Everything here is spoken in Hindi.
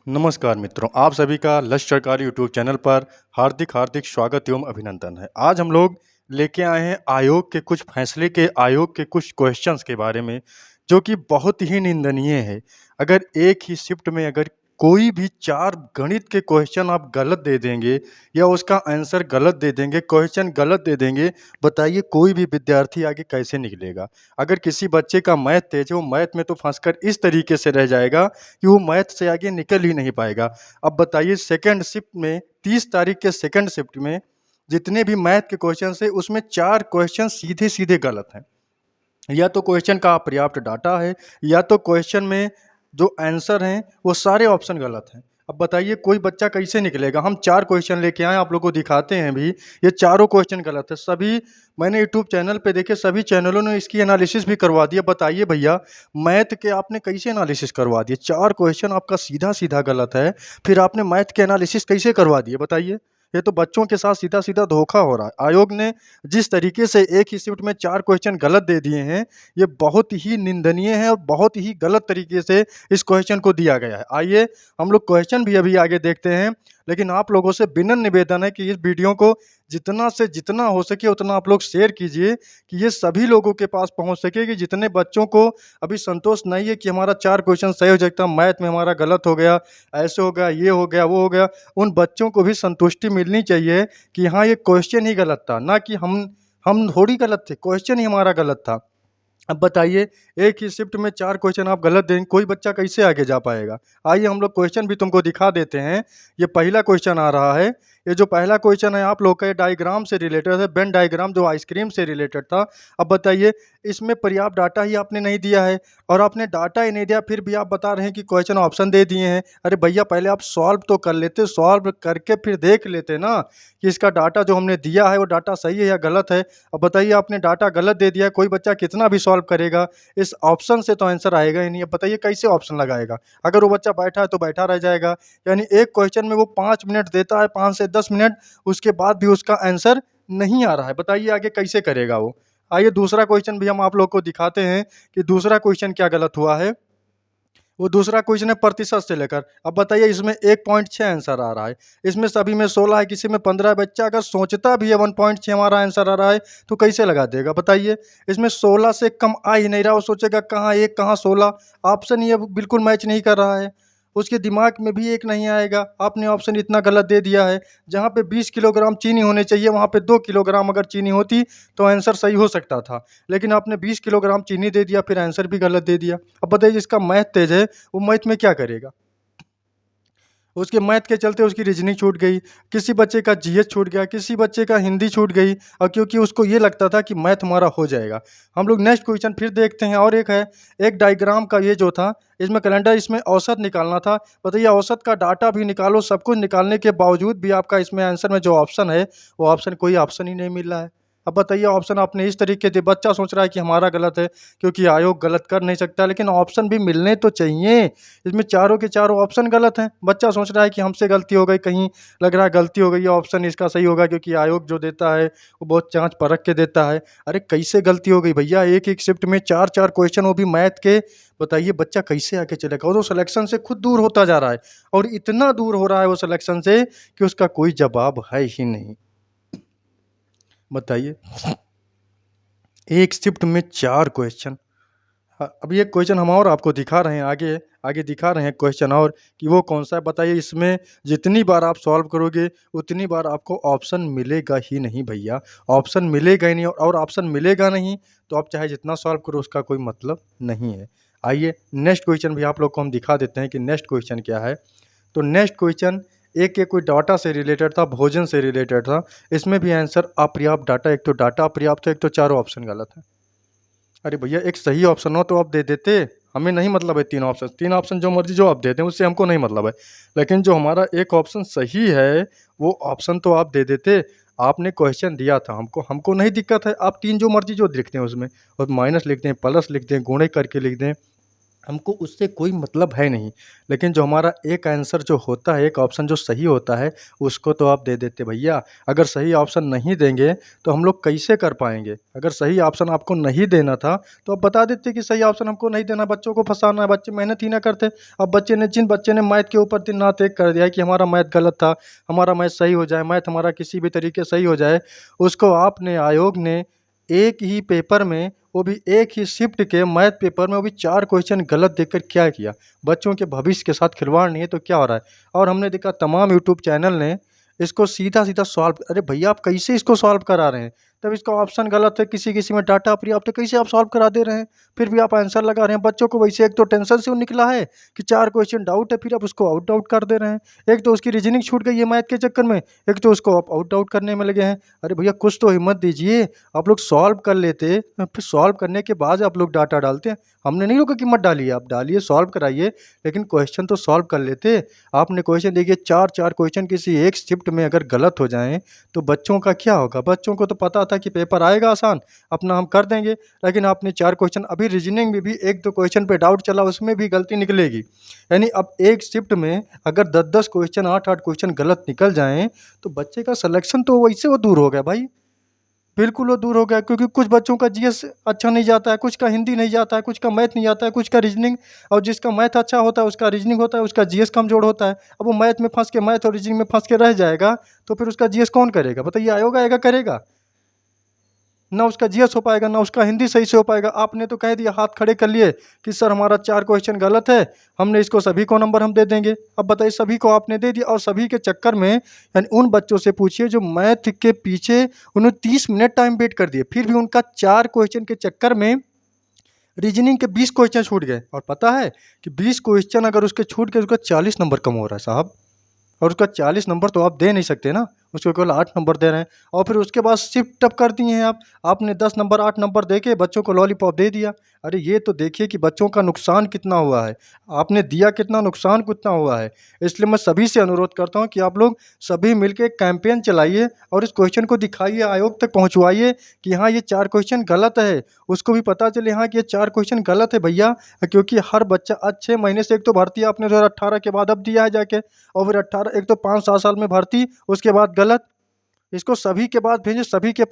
नमस्कार मित्रों, आप सभी का लक्ष्य सरकारी यूट्यूब चैनल पर हार्दिक हार्दिक स्वागत एवं अभिनंदन है। आज हम लोग लेके आए हैं आयोग के कुछ क्वेश्चंस के बारे में, जो कि बहुत ही निंदनीय है। अगर एक ही शिफ्ट में अगर कोई भी 4 गणित के क्वेश्चन आप गलत दे देंगे या उसका आंसर गलत दे देंगे, क्वेश्चन गलत दे देंगे, बताइए कोई भी विद्यार्थी आगे कैसे निकलेगा? अगर किसी बच्चे का मैथ तेज है, वो मैथ में तो फँसकर इस तरीके से रह जाएगा कि वो मैथ से आगे निकल ही नहीं पाएगा। अब बताइए सेकंड शिफ्ट में 30 तारीख के सेकंड शिफ्ट में जितने भी मैथ के क्वेश्चन है उसमें 4 क्वेश्चन सीधे-सीधे गलत हैं। या तो क्वेश्चन का अपर्याप्त डाटा है या तो क्वेश्चन में जो आंसर हैं वो सारे ऑप्शन गलत हैं। अब बताइए कोई बच्चा कैसे निकलेगा? हम 4 क्वेश्चन लेके आए आप लोगों को दिखाते हैं भी, ये चारों क्वेश्चन गलत है। सभी मैंने यूट्यूब चैनल पे देखे, सभी चैनलों ने इसकी एनालिसिस भी करवा दिया। बताइए भैया मैथ के आपने कैसे एनालिसिस करवा दिए? 4 क्वेश्चन आपका सीधा-सीधा गलत है, फिर आपने मैथ के एनालिसिस कैसे करवा दिए बताइए? ये तो बच्चों के साथ सीधा-सीधा धोखा हो रहा है। आयोग ने जिस तरीके से एक ही शिफ्ट में 4 क्वेश्चन गलत दे दिए हैं, ये बहुत ही निंदनीय है और बहुत ही गलत तरीके से इस क्वेश्चन को दिया गया है। आइए हम लोग क्वेश्चन भी अभी आगे देखते हैं, लेकिन आप लोगों से विनम्र निवेदन है कि इस वीडियो को जितना से जितना हो सके उतना आप लोग शेयर कीजिए कि ये सभी लोगों के पास पहुँच सके कि जितने बच्चों को अभी संतोष नहीं है कि हमारा 4 क्वेश्चन सही हो सकता है, मैथ में हमारा गलत हो गया, ऐसे हो गया, ये हो गया, वो हो गया। उन बच्चों को भी संतुष्टि मिलनी चाहिए कि हाँ, ये क्वेश्चन ही गलत था, ना कि हम थोड़ी गलत थे, क्वेश्चन ही हमारा गलत था। अब बताइए एक ही शिफ्ट में 4 क्वेश्चन आप गलत देंगे, कोई बच्चा कैसे आगे जा पाएगा? आइए हम लोग क्वेश्चन भी तुमको दिखा देते हैं। ये पहला क्वेश्चन आ रहा है। ये जो पहला क्वेश्चन है आप लोग का, ये डायग्राम से रिलेटेड है, वेन डायग्राम जो आइसक्रीम से रिलेटेड था। अब बताइए इसमें पर्याप्त डाटा ही आपने नहीं दिया है और आपने डाटा ही नहीं दिया, फिर भी आप बता रहे हैं कि क्वेश्चन ऑप्शन दे दिए हैं। अरे भैया पहले आप सॉल्व तो कर लेते, सॉल्व करके फिर देख लेते ना कि इसका डाटा जो हमने दिया है वो डाटा सही है या गलत है। अब बताइए आपने डाटा गलत दे दिया, कोई बच्चा कितना भी सॉल्व करेगा, इस ऑप्शन से तो आंसर आएगा ही नहीं। अब बताइए कैसे ऑप्शन लगाएगा? अगर वो बच्चा बैठा है तो बैठा रह जाएगा। यानी एक क्वेश्चन में वो 5 मिनट देता है, 5 से 10 मिनट, उसके बाद भी उसका आंसर नहीं आ रहा है। बताइए आगे कैसे करेगा वो? आइए दूसरा क्वेश्चन भी हम आप लोग को दिखाते हैं कि दूसरा क्वेश्चन क्या गलत हुआ है। वो दूसरा क्वेश्चन है प्रतिशत से लेकर। अब बताइए इसमें 1.6 आंसर आ रहा है। इसमें सभी में 16 है, किसी में 15 है। बच्चा अगर सोचता भी है 1.6 हमारा आंसर आ रहा है, तो कैसे लगा देगा बताइए? इसमें 16 से कम आ ही नहीं रहा, वो सोचेगा कहाँ 1 कहाँ 16, ऑप्शन ही अब बिल्कुल मैच नहीं कर रहा है। उसके दिमाग में भी 1 नहीं आएगा। आपने ऑप्शन इतना गलत दे दिया है, जहाँ पे 20 किलोग्राम चीनी होनी चाहिए, वहाँ पे 2 किलोग्राम अगर चीनी होती, तो आंसर सही हो सकता था। लेकिन आपने 20 किलोग्राम चीनी दे दिया, फिर आंसर भी गलत दे दिया। अब बताइए जिसका मैथ तेज है, वो मैथ में क्या करेगा? उसके मैथ के चलते उसकी रीजनिंग छूट गई, किसी बच्चे का जीएस छूट गया, किसी बच्चे का हिंदी छूट गई और क्योंकि उसको ये लगता था कि मैथ हमारा हो जाएगा। हम लोग नेक्स्ट क्वेश्चन फिर देखते हैं और एक है, एक डायग्राम का ये जो था, इसमें कैलेंडर, इसमें औसत निकालना था। बताइए औसत का डाटा भी निकालो, सब कुछ निकालने के बावजूद भी आपका इसमें आंसर में जो ऑप्शन है, वो ऑप्शन कोई ऑप्शन ही नहीं मिल रहा है। अब बताइए ऑप्शन आपने इस तरीके से, बच्चा सोच रहा है कि हमारा गलत है क्योंकि आयोग गलत कर नहीं सकता, लेकिन ऑप्शन भी मिलने तो चाहिए। इसमें चारों के चारों ऑप्शन गलत हैं। बच्चा सोच रहा है कि हमसे गलती हो गई, कहीं लग रहा है गलती हो गई, ये ऑप्शन इसका सही होगा क्योंकि आयोग जो देता है वो बहुत जाँच परख के देता है। अरे कैसे गलती हो गई भैया? एक-एक शिफ्ट में 4-4 क्वेश्चन, वो भी मैथ के। बताइए बच्चा कैसे आगे चलेगा? वो तो सिलेक्शन से खुद दूर होता जा रहा है और इतना दूर हो रहा है वो सिलेक्शन से कि उसका कोई जवाब है ही नहीं। बताइए एक शिफ्ट में 4 क्वेश्चन। अब ये क्वेश्चन हम और आपको दिखा रहे हैं, आगे आगे दिखा रहे हैं क्वेश्चन और कि वो कौन-सा है। बताइए इसमें जितनी बार आप सॉल्व करोगे, उतनी बार आपको ऑप्शन मिलेगा ही नहीं भैया। ऑप्शन मिलेगा ही नहीं और ऑप्शन मिलेगा नहीं, तो आप चाहे जितना सॉल्व करो उसका कोई मतलब नहीं है। आइए नेक्स्ट क्वेश्चन भी आप लोग को हम दिखा देते हैं कि नेक्स्ट क्वेश्चन क्या है। तो नेक्स्ट क्वेश्चन एक कोई डाटा से रिलेटेड था, भोजन से रिलेटेड था। इसमें भी आंसर अपर्याप्त डाटा, एक तो डाटा अपर्याप्त है, एक तो चारों ऑप्शन गलत है। अरे भैया एक सही ऑप्शन हो तो आप दे देते, हमें नहीं मतलब है 3 ऑप्शन जो मर्ज़ी जो आप दे दें उससे हमको नहीं मतलब है। लेकिन जो हमारा एक ऑप्शन सही है, वो ऑप्शन तो आप दे देते। आपने क्वेश्चन दिया था हमको, हमको नहीं दिक्कत है, आप 3 जो मर्ज़ी जो लिख दें उसमें और माइनस लिख दें, प्लस लिख दें, गुणे करके लिख दें, हमको उससे कोई मतलब है नहीं। लेकिन जो हमारा एक आंसर जो होता है, एक ऑप्शन जो सही होता है, उसको तो आप दे देते भैया। अगर सही ऑप्शन नहीं देंगे, तो हम लोग कैसे कर पाएँगे? अगर सही ऑप्शन आपको नहीं देना था, तो आप बता देते कि सही ऑप्शन हमको नहीं देना, बच्चों को फँसाना है, बच्चे मेहनत ही ना करते। अब जिन बच्चे ने मैथ के ऊपर दिन-रात एक कर दिया है कि हमारा मैथ गलत था, हमारा मैथ सही हो जाए, मैथ हमारा किसी भी तरीके सही हो जाए, उसको आपने आयोग ने एक ही पेपर में, वो भी एक ही शिफ्ट के मैथ पेपर में, वो भी 4 क्वेश्चन गलत देकर क्या किया? बच्चों के भविष्य के साथ खिलवाड़ नहीं है तो क्या हो रहा है? और हमने देखा तमाम यूट्यूब चैनल ने इसको सीधा-सीधा सॉल्व, अरे भैया आप कैसे इसको सॉल्व करा रहे हैं? तब इसका ऑप्शन गलत है, किसी-किसी में डाटा अपर्याप्त है, कैसे आप सॉल्व करा दे रहे हैं? फिर भी आप आंसर लगा रहे हैं। बच्चों को वैसे एक तो टेंशन से वो निकला है कि 4 क्वेश्चन डाउट है, फिर आप उसको आउट आउट कर दे रहे हैं। एक तो उसकी रीजनिंग छूट गई है मैथ के चक्कर में, एक तो उसको आप आउट आउट करने में लगे हैं। अरे भैया कुछ तो हिम्मत दीजिए, आप लोग सॉल्व कर लेते, फिर सॉल्व करने के बाद आप लोग डाटा डालते हैं। हमने नहीं रोका कि मत डालिए, आप डालिए, सॉल्व कराइए, लेकिन क्वेश्चन तो सॉल्व कर लेते। आपने क्वेश्चन देखिए 4-4 क्वेश्चन किसी एक शिफ्ट में अगर गलत हो जाएँ, तो बच्चों का क्या होगा? बच्चों को तो पता था कि पेपर आएगा आसान, अपना हम कर देंगे, लेकिन आपने 4 क्वेश्चन, अभी रीजनिंग में भी 1-2 क्वेश्चन पे डाउट चला, उसमें भी गलती निकलेगी। यानी अब एक शिफ्ट में अगर 10-10 क्वेश्चन, 8-8 क्वेश्चन गलत निकल जाएँ, तो बच्चे का सिलेक्शन तो वैसे वो दूर हो गया भाई। बिल्कुल वो दूर हो गया, क्योंकि कुछ बच्चों का जीएस अच्छा नहीं जाता है, कुछ का हिंदी नहीं जाता है, कुछ का मैथ नहीं आता है, कुछ का रीजनिंग, और जिसका मैथ अच्छा होता है उसका रीजनिंग होता है, उसका जीएस कमज़ोर होता है। अब वो मैथ और रीजनिंग में फँस के रह जाएगा, तो फिर उसका जीएस कौन करेगा? बताइए, आयोग आएगा करेगा? ना उसका जीएस हो पाएगा, ना उसका हिंदी सही से हो पाएगा। आपने तो कह दिया, हाथ खड़े कर लिए कि सर हमारा 4 क्वेश्चन गलत है, हमने इसको सभी को नंबर हम दे देंगे। अब बताइए, सभी को आपने दे दिया, और सभी के चक्कर में, यानी उन बच्चों से पूछिए जो मैथ के पीछे उन्होंने 30 मिनट टाइम वेट कर दिए, फिर भी उनका 4 क्वेश्चन के चक्कर में रीजनिंग के 20 क्वेश्चन छूट गए। और पता है कि 20 क्वेश्चन अगर उसके छूट गए, उसका 40 नंबर कम हो रहा है साहब। और उसका 40 नंबर तो आप दे नहीं सकते ना, उसको केवल 8 नंबर दे रहे हैं, और फिर उसके बाद शिफ्ट अप कर दिए हैं आप। आपने 10 नंबर, 8 नंबर देके बच्चों को लॉलीपॉप दे दिया। अरे ये तो देखिए कि बच्चों का नुकसान कितना हुआ है। आपने दिया कितना, नुकसान कितना हुआ है। इसलिए मैं सभी से अनुरोध करता हूँ कि आप लोग सभी मिलके एक कैंपेन चलाइए और इस क्वेश्चन को दिखाइए, आयोग तक पहुँचवाइए कि हाँ, ये 4 क्वेश्चन गलत है। उसको भी पता चले हाँ, कि ये 4 क्वेश्चन गलत है भैया, क्योंकि हर बच्चा आज 6 महीने से, एक तो भर्ती आपने 2018 के बाद अब दिया है जाके, और फिर 18, एक तो 5-7 साल में भर्ती, उसके बाद गलत। इसको सभी के पास भेजें, सभी के